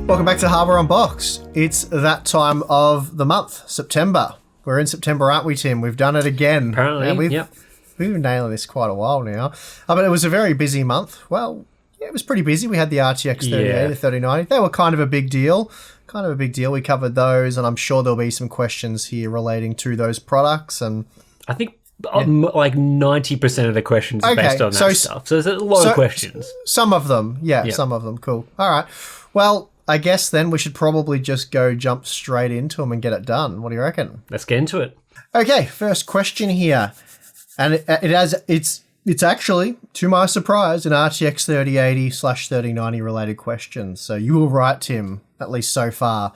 Welcome back to Hardware Unboxed. It's that time of the month, September. We're in September, aren't we, Tim? We've done it again. Apparently, We've been nailing this quite a while now. But it was a very busy month. Well, yeah, it was pretty busy. We had the RTX 3080, the 3090. They were kind of a big deal. We covered those, and I'm sure there'll be some questions here relating to those products. And I think like 90% of the questions are based on that stuff. So there's a lot of questions. Some of them, some of them. Cool. All right. Well, I guess then we should probably just jump straight into them and get it done. What do you reckon? Let's get into it. Okay, first question here. And it's actually, to my surprise, an RTX 3080/3090 related question. So you were right, Tim, at least so far.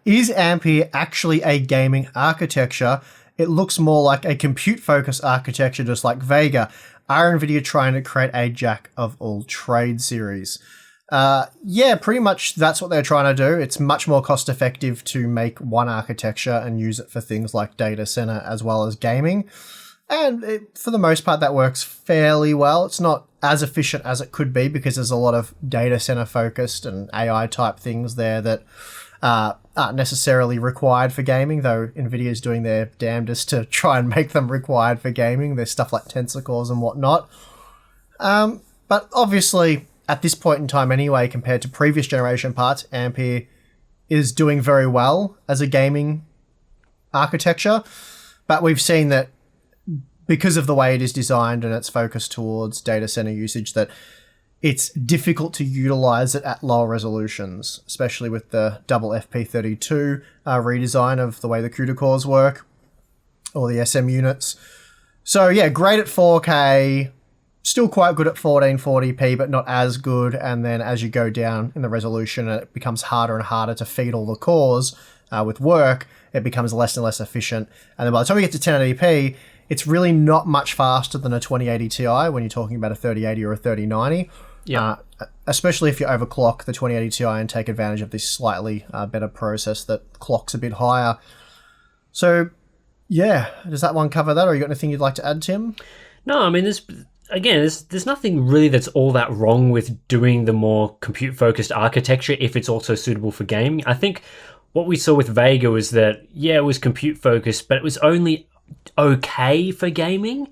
Is Ampere actually a gaming architecture? It looks more like a compute-focused architecture, just like Vega. Are NVIDIA trying to create a jack of all trades series? Yeah, pretty much that's what they're trying to do. It's much more cost effective to make one architecture and use it for things like data center as well as gaming. And for the most part, that works fairly well. It's not as efficient as it could be because there's a lot of data center focused and AI type things there that aren't necessarily required for gaming, though NVIDIA is doing their damnedest to try and make them required for gaming. There's stuff like tensor cores and whatnot. But obviously, at this point in time anyway, compared to previous generation parts, Ampere is doing very well as a gaming architecture. But we've seen that because of the way it is designed and its focus towards data center usage, that it's difficult to utilize it at lower resolutions, especially with the double FP32 redesign of the way the CUDA cores work, or the SM units. So yeah, great at 4K, still quite good at 1440p, but not as good. And then as you go down in the resolution, it becomes harder and harder to feed all the cores with work. It becomes less and less efficient. And then by the time we get to 1080p, it's really not much faster than a 2080 Ti when you're talking about a 3080 or a 3090. Yeah. Especially if you overclock the 2080 Ti and take advantage of this slightly better process that clocks a bit higher. So, yeah, does that one cover that, or you got anything you'd like to add, Tim? No, I mean, there's nothing really that's all that wrong with doing the more compute-focused architecture if it's also suitable for gaming. I think what we saw with Vega was that, yeah, it was compute-focused, but it was only okay for gaming.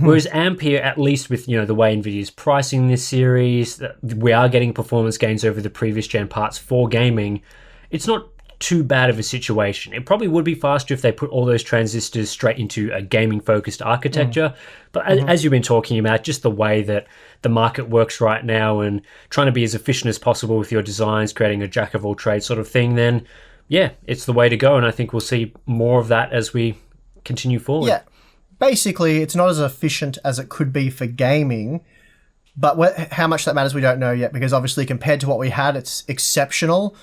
Whereas Ampere, at least with the way NVIDIA is pricing this series, we are getting performance gains over the previous gen parts for gaming. It's not too bad of a situation. It probably would be faster if they put all those transistors straight into a gaming-focused architecture. But as you've been talking about, just the way that the market works right now and trying to be as efficient as possible with your designs, creating a jack of all trades sort of thing, then yeah, it's the way to go. And I think we'll see more of that as we continue forward. Yeah. Basically, it's not as efficient as it could be for gaming, but how much that matters we don't know yet, because obviously compared to what we had, it's exceptional.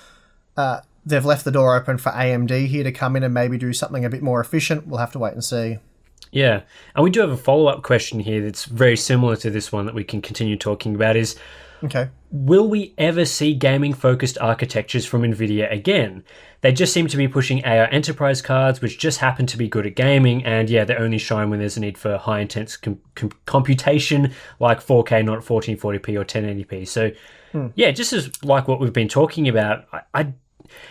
They've left the door open for AMD here to come in and maybe do something a bit more efficient. We'll have to wait and see. Yeah, and we do have a follow-up question here that's very similar to this one that we can continue talking about is, will we ever see gaming-focused architectures from NVIDIA again? They just seem to be pushing AI enterprise cards, which just happen to be good at gaming, and yeah, they only shine when there's a need for high-intense computation, like 4K, not 1440p or 1080p. So yeah, just as like what we've been talking about,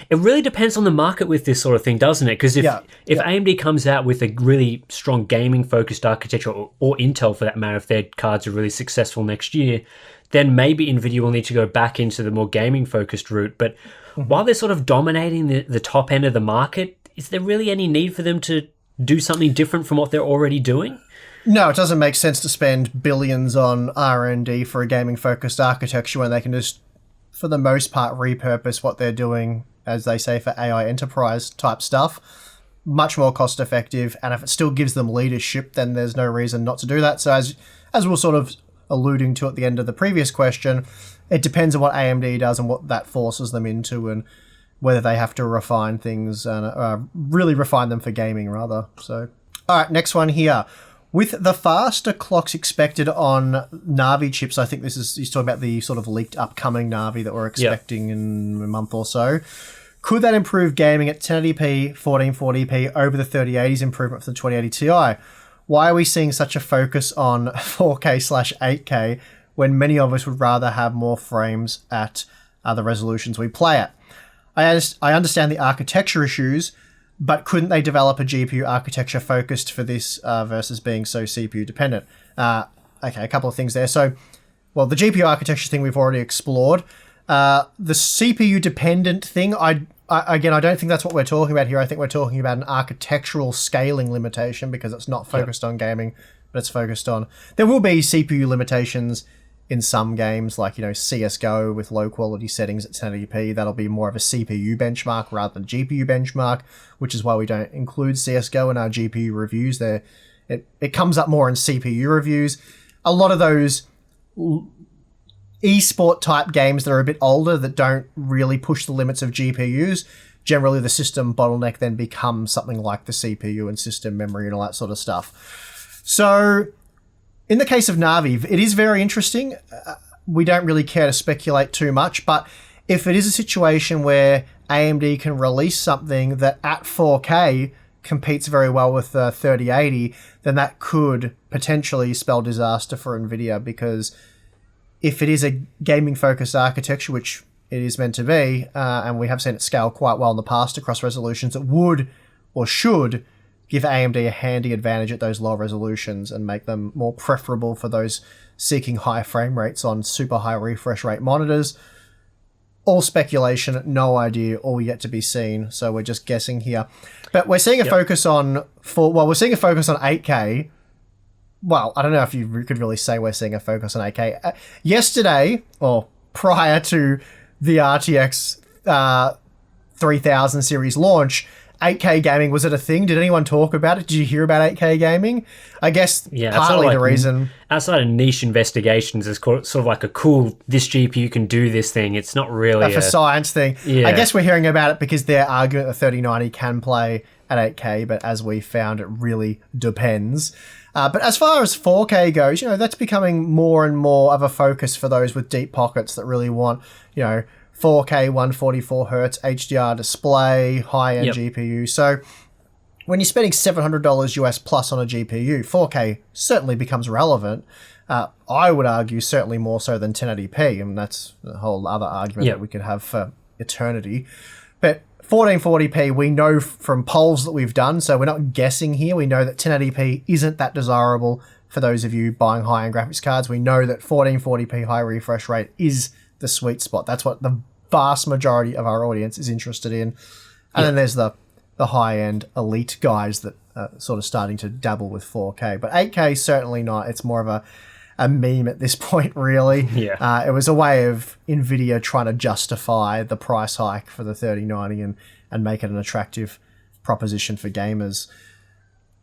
it really depends on the market with this sort of thing, doesn't it? Because if AMD comes out with a really strong gaming-focused architecture, or Intel for that matter, if their cards are really successful next year, then maybe NVIDIA will need to go back into the more gaming-focused route. But while they're sort of dominating the top end of the market, is there really any need for them to do something different from what they're already doing? No, it doesn't make sense to spend billions on R&D for a gaming-focused architecture when they can just, for the most part, repurpose what they're doing, as they say, for AI enterprise type stuff. Much more cost effective, and if it still gives them leadership, then there's no reason not to do that. So as we're sort of alluding to at the end of the previous question, it depends on what AMD does and what that forces them into, and whether they have to refine things and really refine them for gaming rather. So, all right, next one here. With the faster clocks expected on Navi chips, I think he's talking about the sort of leaked upcoming Navi that we're expecting in a month or so. Could that improve gaming at 1080p, 1440p over the 3080's improvement for the 2080 Ti? Why are we seeing such a focus on 4K/8K when many of us would rather have more frames at the resolutions we play at. I understand the architecture issues, but couldn't they develop a GPU architecture focused for this versus being so CPU dependent? Okay, a couple of things there. So, well, the GPU architecture thing we've already explored. The CPU dependent thing, again, I don't think that's what we're talking about here. I think we're talking about an architectural scaling limitation because it's not focused on gaming, but it's focused on... There will be CPU limitations in some games, like, CSGO with low quality settings at 1080p. That'll be more of a CPU benchmark rather than GPU benchmark, which is why we don't include CSGO in our GPU reviews. It comes up more in CPU reviews. A lot of those esport type games that are a bit older that don't really push the limits of GPUs, generally the system bottleneck then becomes something like the CPU and system memory and all that sort of stuff. So in the case of Navi, it is very interesting. We don't really care to speculate too much, but if it is a situation where AMD can release something that at 4K competes very well with the 3080, then that could potentially spell disaster for NVIDIA, because if it is a gaming-focused architecture, which it is meant to be, and we have seen it scale quite well in the past across resolutions, it would or should give AMD a handy advantage at those lower resolutions and make them more preferable for those seeking high frame rates on super high refresh rate monitors. All speculation, no idea, all yet to be seen, so we're just guessing here. But we're seeing a focus on 8K. Well, I don't know if you could really say we're seeing a focus on 8K. Yesterday, or prior to the RTX 3000 series launch, 8K gaming, was it a thing? Did anyone talk about it? Did you hear about 8K gaming? I guess partly the reason... Outside of niche investigations, it's sort of like a cool, this GPU can do this thing. It's not really a science thing. Yeah. I guess we're hearing about it because they're arguing that the 3090 can play at 8K, but as we found, it really depends. But as far as 4K goes, that's becoming more and more of a focus for those with deep pockets that really want, 4K 144 hertz HDR display, high-end GPU. So when you're spending $700 US plus on a GPU, 4K certainly becomes relevant. I would argue certainly more so than 1080p, and that's a whole other argument that we could have for eternity. But 1440p, we know from polls that we've done, so we're not guessing here. We know that 1080p isn't that desirable for those of you buying high-end graphics cards. We know that 1440p high refresh rate is the sweet spot. That's what the vast majority of our audience is interested in. And then there's the high-end elite guys that are sort of starting to dabble with 4K. But 8K, certainly not. It's more of a meme at this point, really. Yeah. It was a way of NVIDIA trying to justify the price hike for the 3090 and make it an attractive proposition for gamers.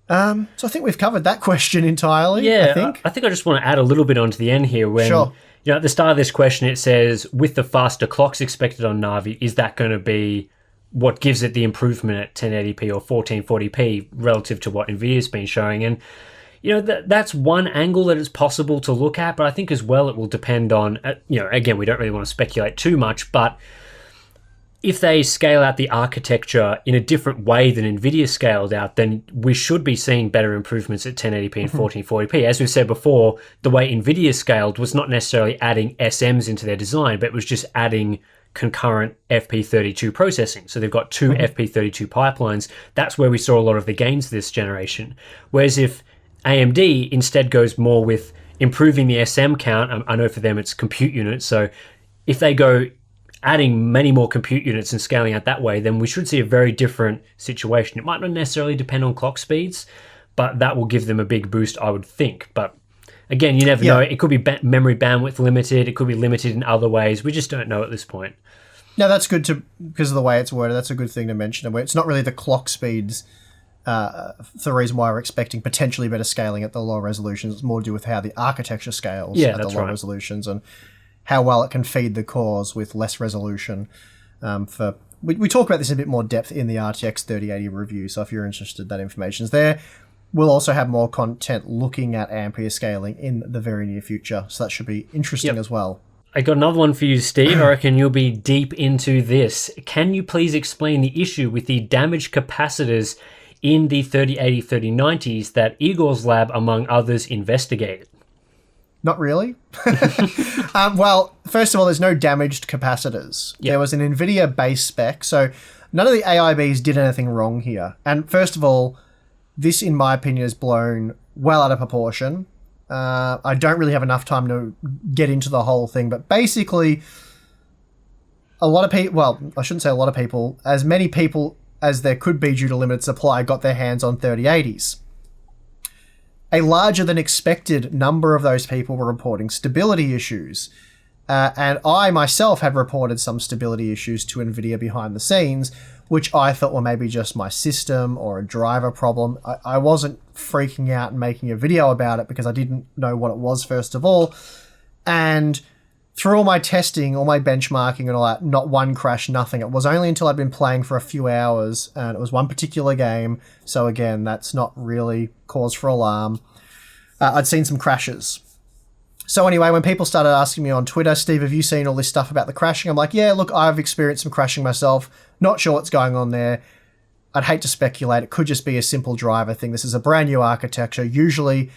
So I think we've covered that question entirely. Yeah, I think I just want to add a little bit onto the end here. When, at the start of this question, it says, with the faster clocks expected on Navi, is that going to be what gives it the improvement at 1080p or 1440p relative to what NVIDIA's been showing? And that's one angle that it's possible to look at, but I think as well it will depend on, again, we don't really want to speculate too much, but if they scale out the architecture in a different way than NVIDIA scaled out, then we should be seeing better improvements at 1080p and 1440p. As we've said before, the way NVIDIA scaled was not necessarily adding SMs into their design, but it was just adding concurrent FP32 processing. So they've got two FP32 pipelines. That's where we saw a lot of the gains this generation. Whereas if AMD instead goes more with improving the SM count, I know for them it's compute units, so if they go adding many more compute units and scaling out that way, then we should see a very different situation. It might not necessarily depend on clock speeds, but that will give them a big boost, I would think. But again, you never know. It could be memory bandwidth limited. It could be limited in other ways. We just don't know at this point. No, that's good because of the way it's worded. That's a good thing to mention. It's not really the clock speeds the reason why we're expecting potentially better scaling at the lower resolutions. It's more to do with how the architecture scales at the lower resolutions and how well it can feed the cores with less resolution. We talk about this in a bit more depth in the RTX 3080 review, so if you're interested, that information's there. We'll also have more content looking at Ampere scaling in the very near future, so that should be interesting as well. I got another one for you, Steve. I reckon you'll be deep into this. Can you please explain the issue with the damaged capacitors in the 3080 3090s that Igor's lab, among others, investigated? Not really. Well, first of all, there's no damaged capacitors. Yep. There was an NVIDIA base spec, so none of the AIBs did anything wrong here. And first of all, this, in my opinion, is blown well out of proportion. I don't really have enough time to get into the whole thing, but basically, a lot of people, well, I shouldn't say a lot of people, as many people as there could be due to limited supply got their hands on 3080s. A larger than expected number of those people were reporting stability issues. And I myself had reported some stability issues to NVIDIA behind the scenes, which I thought were maybe just my system or a driver problem. I wasn't freaking out and making a video about it because I didn't know what it was, first of all. And through all my testing, all my benchmarking and all that, not one crash, nothing. It was only until I'd been playing for a few hours, and it was one particular game. So again, that's not really cause for alarm. I'd seen some crashes. So anyway, when people started asking me on Twitter, Steve, have you seen all this stuff about the crashing? I'm like, yeah, look, I've experienced some crashing myself. Not sure what's going on there. I'd hate to speculate. It could just be a simple driver thing. This is a brand new architecture. Usually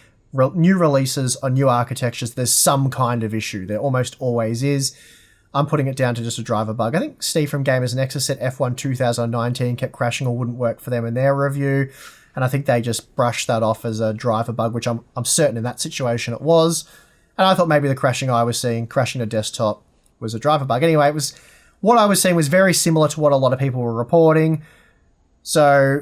new releases on new architectures, there's some kind of issue. There almost always is. I'm putting it down to just a driver bug. I think Steve from Gamers Nexus said F1 2019 kept crashing or wouldn't work for them in their review. And I think they just brushed that off as a driver bug, which I'm certain in that situation it was. And I thought maybe the crashing I was seeing, crashing a desktop, was a driver bug. Anyway, what I was seeing was very similar to what a lot of people were reporting. So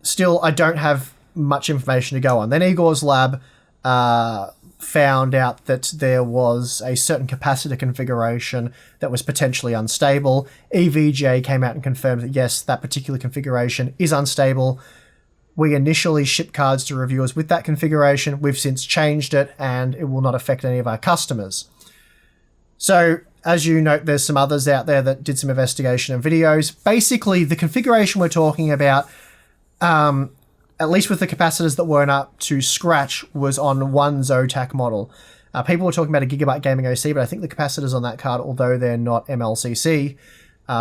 still, I don't have much information to go on. Then Igor's lab found out that there was a certain capacitor configuration that was potentially unstable. EVGA came out and confirmed that yes, that particular configuration is unstable. We initially shipped cards to reviewers with that configuration. We've since changed it, and it will not affect any of our customers. So, as you note, there's some others out there that did some investigation and videos. Basically, the configuration we're talking about, at least with the capacitors that weren't up to scratch, was on one Zotac model. People were talking about a Gigabyte Gaming OC, but I think the capacitors on that card, although they're not MLCC,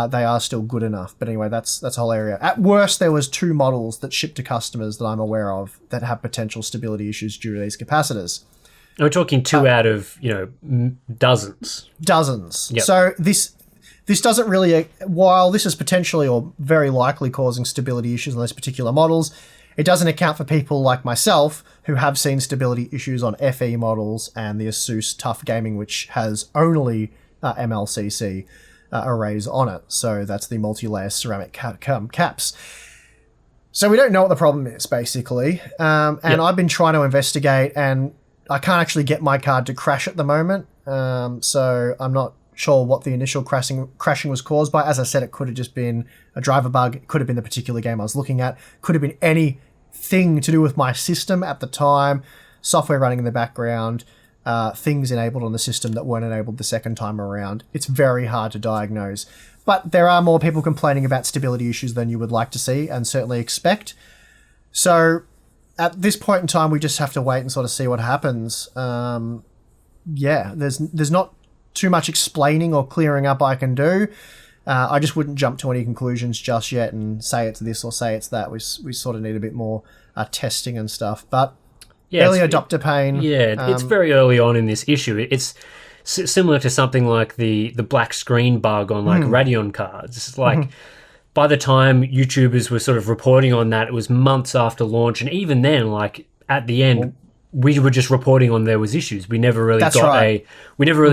they are still good enough. But anyway, that's a whole area. At worst, there was 2 models that shipped to customers that I'm aware of that have potential stability issues due to these capacitors. We're talking 2 out of, dozens. Dozens. Yep. So this doesn't really, while this is potentially or very likely causing stability issues on those particular models, it doesn't account for people like myself who have seen stability issues on FE models and the Asus Tough Gaming, which has only MLCC arrays on it. So that's the multi-layer ceramic caps. So we don't know what the problem is, basically. And yep. I've been trying to investigate, and I can't actually get my card to crash at the moment. So I'm not sure what the initial crashing was caused by. As I said, it could have just been a driver bug. It could have been the particular game I was looking at. Could have been anything to do with my system at the time, software running in the background, things enabled on the system that weren't enabled the second time around. It's very hard to diagnose. But there are more people complaining about stability issues than you would like to see and certainly expect. So at this point in time, we just have to wait and sort of see what happens. There's not too much explaining or clearing up I can do. I just wouldn't jump to any conclusions just yet and say it's this or say it's that. We sort of need a bit more testing and stuff. But early adopter pain. Yeah, it's very early on in this issue. It's similar to something like the black screen bug on like Radeon cards. It's like by the time YouTubers were sort of reporting on that, it was months after launch, and even then, like at the end, we were just reporting on there was issues. We never really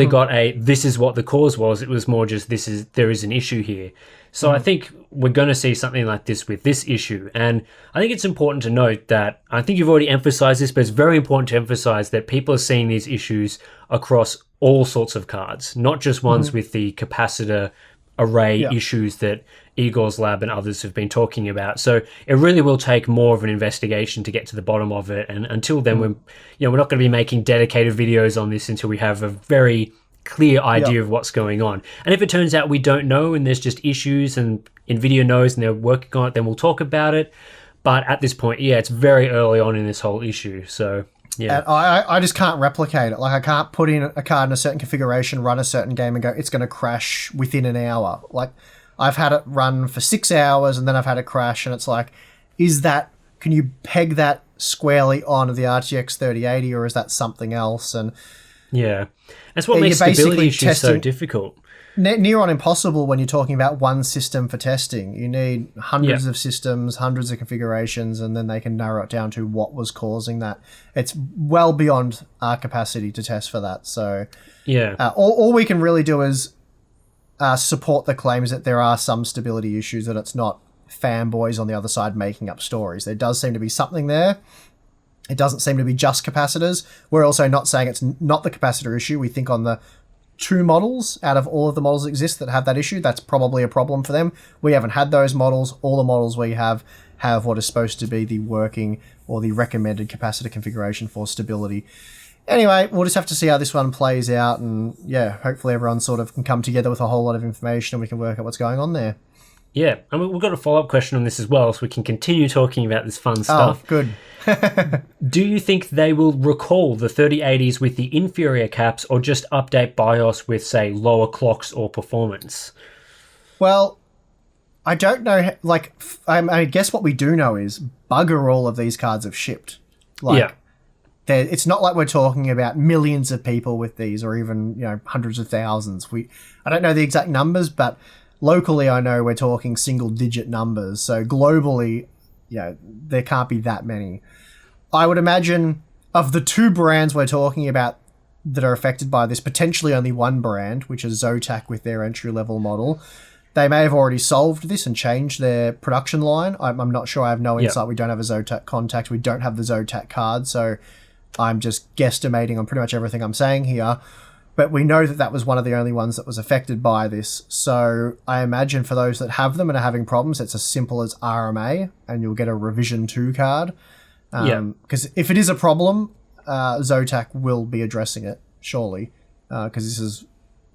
got a this is what the cause was. It was more just there is an issue here. So I think we're going to see something like this with this issue. And I think it's important to note that, I think you've already emphasized this, but it's very important to emphasize that people are seeing these issues across all sorts of cards, not just ones with the capacitor array issues that Igor's lab and others have been talking about. So it really will take more of an investigation to get to the bottom of it. And until then, we're not going to be making dedicated videos on this until we have a very clear idea of what's going on. And if it turns out we don't know and there's just issues and NVIDIA knows and they're working on it, then we'll talk about it. But at this point, it's very early on in this whole issue. So, yeah. And I just can't replicate it. Like, I can't put in a card in a certain configuration, run a certain game and go, it's going to crash within an hour. Like, I've had it run for 6 hours and then I've had a crash, and it's like, can you peg that squarely on the RTX 3080 or is that something else? And Yeah. That's what You're makes stability basically issues so testing- difficult. Near on impossible when you're talking about one system for testing. You need hundreds of systems, hundreds of configurations, and then they can narrow it down to what was causing that. It's well beyond our capacity to test for that. So all we can really do is support the claims that there are some stability issues, that it's not fanboys on the other side making up stories. There does seem to be something there. It doesn't seem to be just capacitors. We're also not saying it's not the capacitor issue. We think on the 2 models out of all of the models that exist that have that issue, that's probably a problem for them. We haven't had those models. All the models we have what is supposed to be the working or the recommended capacitor configuration for stability. Anyway, we'll just have to see how this one plays out, and hopefully everyone sort of can come together with a whole lot of information and we can work out what's going on there. Yeah, I mean, we've got a follow-up question on this as well, so we can continue talking about this fun stuff. Oh, good. Do you think they will recall the 3080s with the inferior caps, or just update BIOS with, say, lower clocks or performance? Well, I don't know. Like, I guess what we do know is bugger all of these cards have shipped. It's not like we're talking about millions of people with these, or even hundreds of thousands. I don't know the exact numbers, but locally I know we're talking single-digit numbers. So globally, there can't be that many. I would imagine of the 2 brands we're talking about that are affected by this, potentially only one brand, which is Zotac with their entry-level model. They may have already solved this and changed their production line. I'm not sure. I have no insight. We don't have a Zotac contact. We don't have the Zotac card, so I'm just guesstimating on pretty much everything I'm saying here. But we know that was one of the only ones that was affected by this. So I imagine for those that have them and are having problems, it's as simple as RMA, and you'll get a revision 2 card. Because if it is a problem, Zotac will be addressing it, surely, because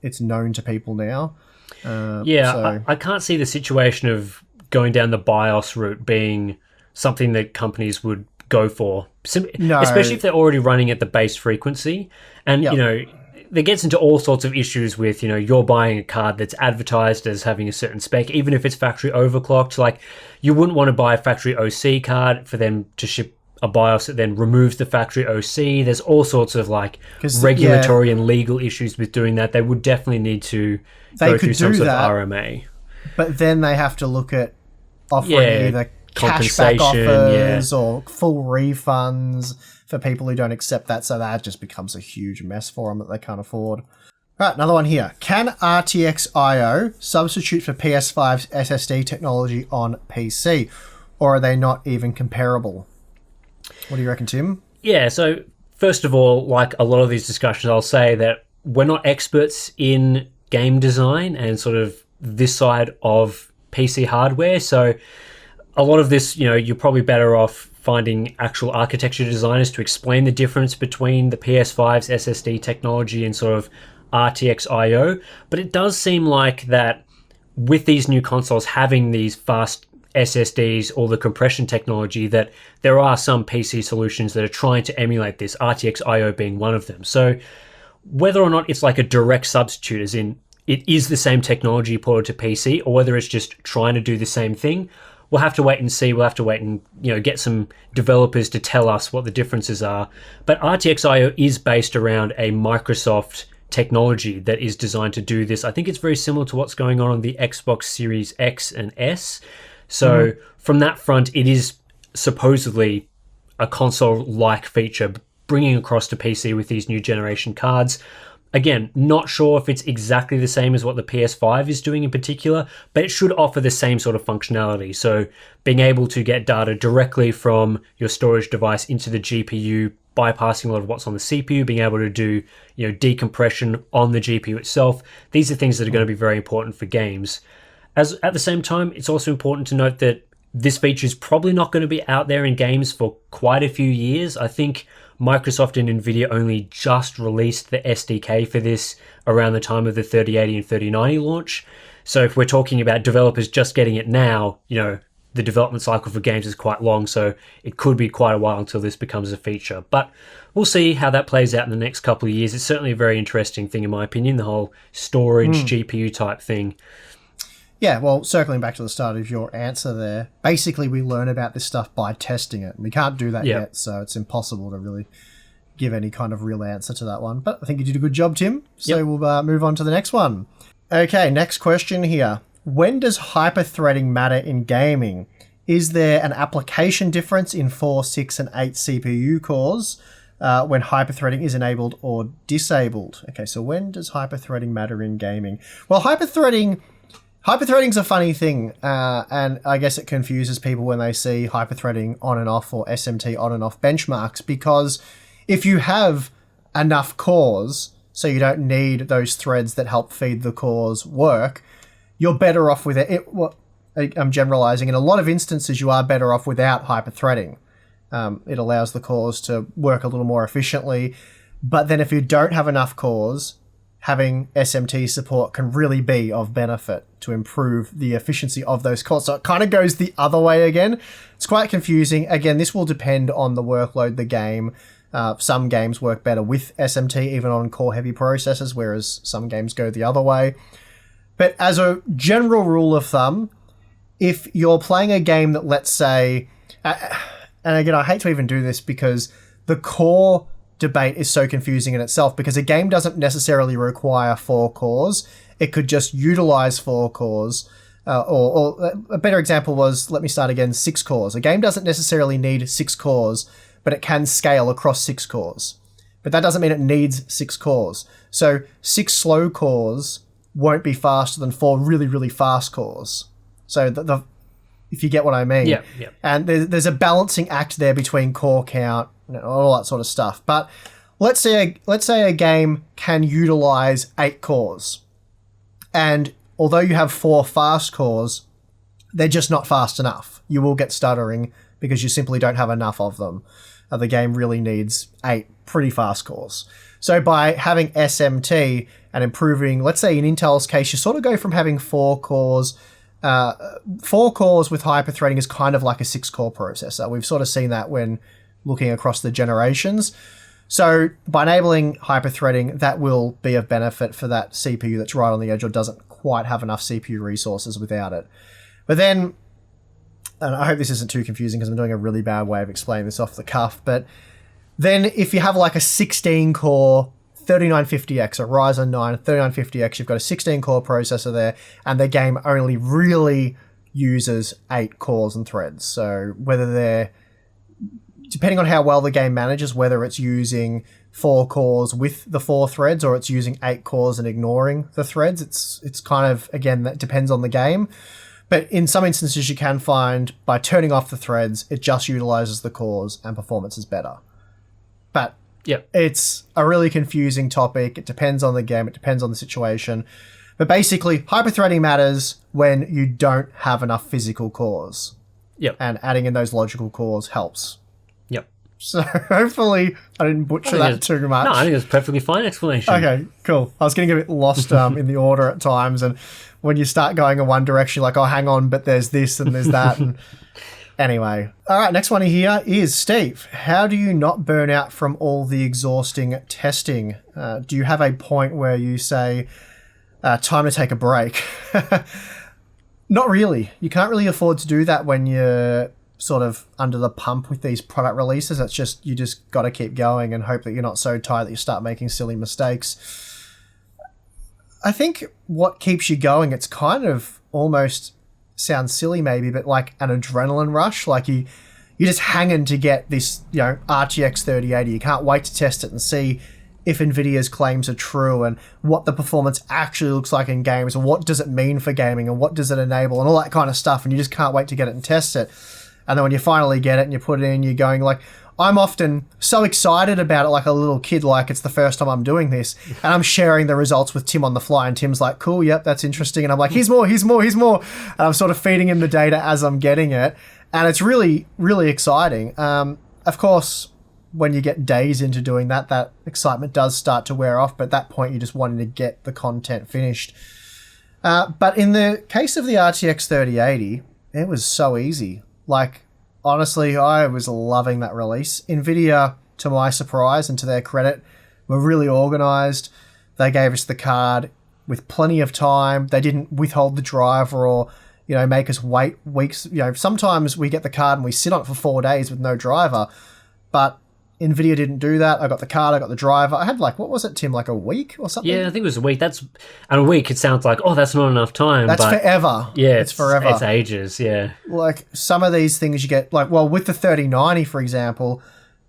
it's known to people now. I can't see the situation of going down the BIOS route being something that companies would go for, especially if they're already running at the base frequency. And, that gets into all sorts of issues with, you're buying a card that's advertised as having a certain spec, even if it's factory overclocked. Like, you wouldn't want to buy a factory OC card for them to ship a BIOS that then removes the factory OC. There's all sorts of regulatory and legal issues with doing that. They would definitely need to go through some sort of RMA. But then they have to look at offering either cashback offers or full refunds for people who don't accept that. So that just becomes a huge mess for them that they can't afford. Right, another one here. Can RTX IO substitute for PS5's SSD technology on PC? Or are they not even comparable? What do you reckon, Tim? Yeah, so first of all, like a lot of these discussions, I'll say that we're not experts in game design and sort of this side of PC hardware. So a lot of this, you're probably better off finding actual architecture designers to explain the difference between the PS5's SSD technology and sort of RTX IO. But it does seem like that with these new consoles having these fast SSDs or the compression technology, that there are some PC solutions that are trying to emulate this, RTX IO being one of them. So whether or not it's like a direct substitute, as in it is the same technology ported to PC, or whether it's just trying to do the same thing, we'll have to wait and see. We'll have to wait and get some developers to tell us what the differences are. But RTX IO is based around a Microsoft technology that is designed to do this. I think it's very similar to what's going on the Xbox Series X and S. So from that front, it is supposedly a console-like feature bringing across to PC with these new generation cards. Again, not sure if it's exactly the same as what the PS5 is doing in particular, but it should offer the same sort of functionality. So being able to get data directly from your storage device into the GPU, bypassing a lot of what's on the CPU, being able to do decompression on the GPU itself. These are things that are going to be very important for games. As at the same time, it's also important to note that this feature is probably not going to be out there in games for quite a few years. I think Microsoft and Nvidia only just released the SDK for this around the time of the 3080 and 3090 launch. So if we're talking about developers just getting it now, the development cycle for games is quite long, so it could be quite a while until this becomes a feature. But we'll see how that plays out in the next couple of years. It's certainly a very interesting thing, in my opinion, the whole storage GPU type thing. Yeah, well, circling back to the start of your answer there, basically we learn about this stuff by testing it. We can't do that yet, so it's impossible to really give any kind of real answer to that one. But I think you did a good job, Tim. So we'll move on to the next one. Okay, next question here. When does hyperthreading matter in gaming? Is there an application difference in 4, 6, and 8 CPU cores when hyperthreading is enabled or disabled? Okay, so when does hyperthreading matter in gaming? Well, hyperthreading's a funny thing, and I guess it confuses people when they see hyperthreading on and off or SMT on and off benchmarks, because if you have enough cores, so you don't need those threads that help feed the cores work, you're better off with it. Well, I'm generalizing. In a lot of instances, you are better off without hyperthreading. It allows the cores to work a little more efficiently. But then if you don't have enough cores, having SMT support can really be of benefit to improve the efficiency of those cores. So it kind of goes the other way again. It's quite confusing. Again, this will depend on the workload, the game. Some games work better with SMT, even on core-heavy processors, whereas some games go the other way. But as a general rule of thumb, if you're playing a game that, let's say, and again, I hate to even do this because the core debate is so confusing in itself, because a game doesn't necessarily require 4 cores. It could just utilize 4 cores. Or a better example was, let me start again, 6 cores. A game doesn't necessarily need 6 cores, but it can scale across 6 cores. But that doesn't mean it needs 6 cores. So 6 slow cores won't be faster than 4 really, really fast cores. So if you get what I mean. Yeah. And there's a balancing act there between core count and all that sort of stuff. But let's say a game can utilize 8 cores. And although you have 4 fast cores, they're just not fast enough. You will get stuttering because you simply don't have enough of them. The game really needs 8 pretty fast cores. So by having SMT and improving, let's say in Intel's case, you sort of go from having 4 cores. 4 cores with hyperthreading is kind of like a 6-core processor. We've sort of seen that when looking across the generations. So by enabling hyperthreading, that will be of benefit for that CPU that's right on the edge or doesn't quite have enough CPU resources without it. But then, and I hope this isn't too confusing because I'm doing a really bad way of explaining this off the cuff, but then if you have like a 16-core 3950X, a Ryzen 9 3950X, you've got a 16-core processor there, and the game only really uses 8 cores and threads. So whether they're, depending on how well the game manages, whether it's using 4 cores with the 4 threads or it's using 8 cores and ignoring the threads, it's kind of, again, that depends on the game. But in some instances, you can find by turning off the threads, it just utilizes the cores and performance is better. But it's a really confusing topic. It depends on the game. It depends on the situation. But basically, hyperthreading matters when you don't have enough physical cores. And adding in those logical cores helps. So hopefully I didn't butcher that too much. No, I think it's a perfectly fine explanation. Okay, cool. I was getting a bit lost in the order at times, and when you start going in one direction, you're like, oh, hang on, but there's this and there's that. And anyway. All right, next one here is, Steve, how do you not burn out from all the exhausting testing? Do you have a point where you say, time to take a break? Not really. You can't really afford to do that when you're sort of under the pump with these product releases. It's just, you just got to keep going and hope that you're not so tired that you start making silly mistakes. I think what keeps you going, it's kind of almost sounds silly maybe, but like an adrenaline rush. Like you're just hanging to get this, RTX 3080. You can't wait to test it and see if NVIDIA's claims are true and what the performance actually looks like in games and what does it mean for gaming and what does it enable and all that kind of stuff. And you just can't wait to get it and test it. And then when you finally get it and you put it in, you're going like, I'm often so excited about it like a little kid, like it's the first time I'm doing this. And I'm sharing the results with Tim on the fly. And Tim's like, cool, yep, that's interesting. And I'm like, here's more. And I'm sort of feeding him the data as I'm getting it. And it's really, really exciting. Of course, when you get days into doing that, that excitement does start to wear off. But at that point, you're just wanting to get the content finished. But in the case of the RTX 3080, it was so easy. Like, honestly, I was loving that release. NVIDIA, to my surprise and to their credit, were really organized. They gave us the card with plenty of time. They didn't withhold the driver or, make us wait weeks. Sometimes we get the card and we sit on it for 4 days with no driver. But NVIDIA didn't do that. I got the card, I got the driver. I had like, what was it, Tim, like a week or something? Yeah, I think it was a week. And a week, it sounds like, oh, that's not enough time. That's forever. Yeah, it's forever. It's ages, yeah. Like some of these things you get, like, well, with the 3090, for example,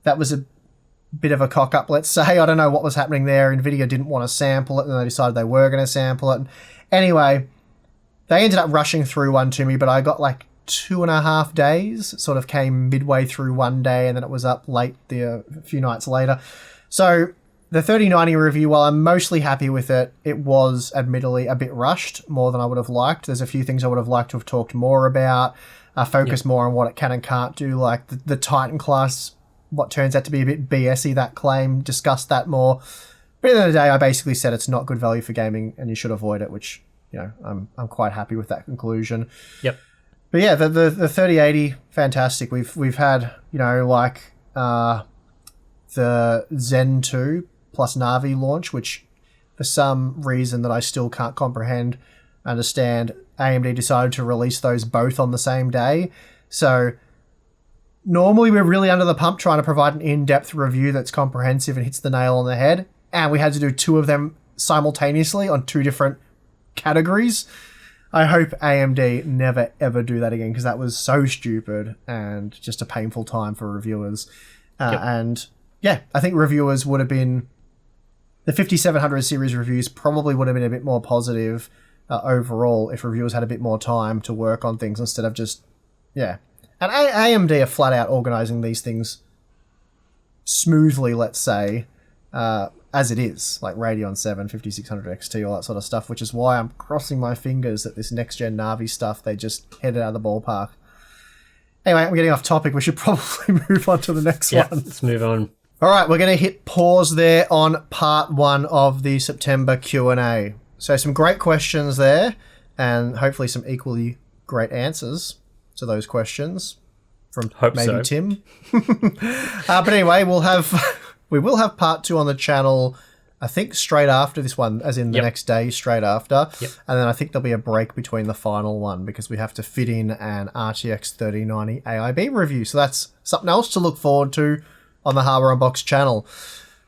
that was a bit of a cock up, let's say. I don't know what was happening there. NVIDIA didn't want to sample it, and they decided they were going to sample it. Anyway, they ended up rushing through one to me, but I got like 2.5 days. It sort of came midway through one day, and then it was up late a few nights later. So the 3090 review, while I'm mostly happy with it, it was admittedly a bit rushed, more than I would have liked. There's a few things I would have liked to have talked more about, focus more on what it can and can't do, like the Titan class, what turns out to be a bit BS-y, that claim, discuss that more. But at the end of the day, I basically said it's not good value for gaming and you should avoid it, which, you know, I'm quite happy with that conclusion. Yep. But yeah, the 3080, fantastic. We've had, you know, like the Zen 2 plus Navi launch, which for some reason that I still can't understand, AMD decided to release those both on the same day. So normally we're really under the pump trying to provide an in-depth review that's comprehensive and hits the nail on the head. And we had to do two of them simultaneously on two different categories. I hope AMD never ever do that again, because that was so stupid and just a painful time for reviewers. And yeah, I think reviewers would have been... The 5700 series reviews probably would have been a bit more positive overall if reviewers had a bit more time to work on things instead of just... Yeah. And AMD are flat out organising these things smoothly, let's say, as it is, like Radeon 7, 5600 XT, all that sort of stuff, which is why I'm crossing my fingers that this next-gen Navi stuff, they just headed out of the ballpark. Anyway, I'm getting off topic. We should probably move on to the next one. Let's move on. All right, we're going to hit pause there on part 1 of the September Q&A. So some great questions there, and hopefully some equally great answers to those questions from Tim. But anyway, we will have part 2 on the channel, I think straight after this one, as in the next day straight after. And then I think there'll be a break between the final one because we have to fit in an RTX 3090 AIB review. So that's something else to look forward to on the Hardware Unboxed channel.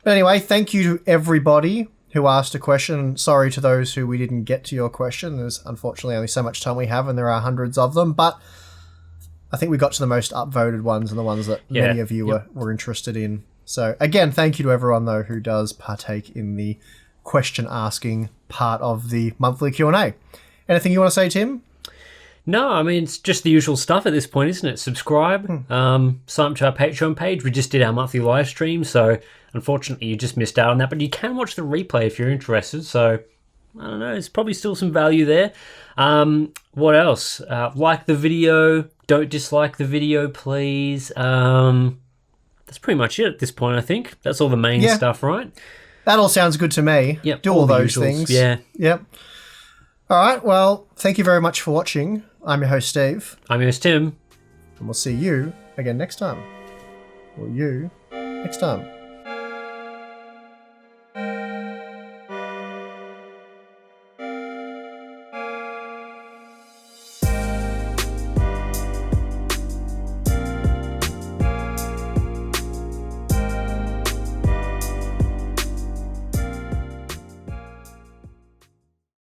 But anyway, thank you to everybody who asked a question. Sorry to those who we didn't get to your question. There's unfortunately only so much time we have, and there are hundreds of them. But I think we got to the most upvoted ones and the ones that many of you were interested in. So again, thank you to everyone though who does partake in the question asking part of the monthly Q&A. Anything you want to say, Tim? No, I mean, it's just the usual stuff at this point, isn't it? Subscribe, sign up to our Patreon page. We just did our monthly live stream, so unfortunately you just missed out on that, but you can watch the replay if you're interested, so I don't know, there's probably still some value there. What else? Like the video, don't dislike the video, please. That's pretty much it at this point, I think. That's all the main stuff, right? That all sounds good to me. Yep. Do all those things. Yeah. Yep. All right. Well, thank you very much for watching. I'm your host, Steve. I'm your host, Tim. And we'll see you again next time. Or you next time.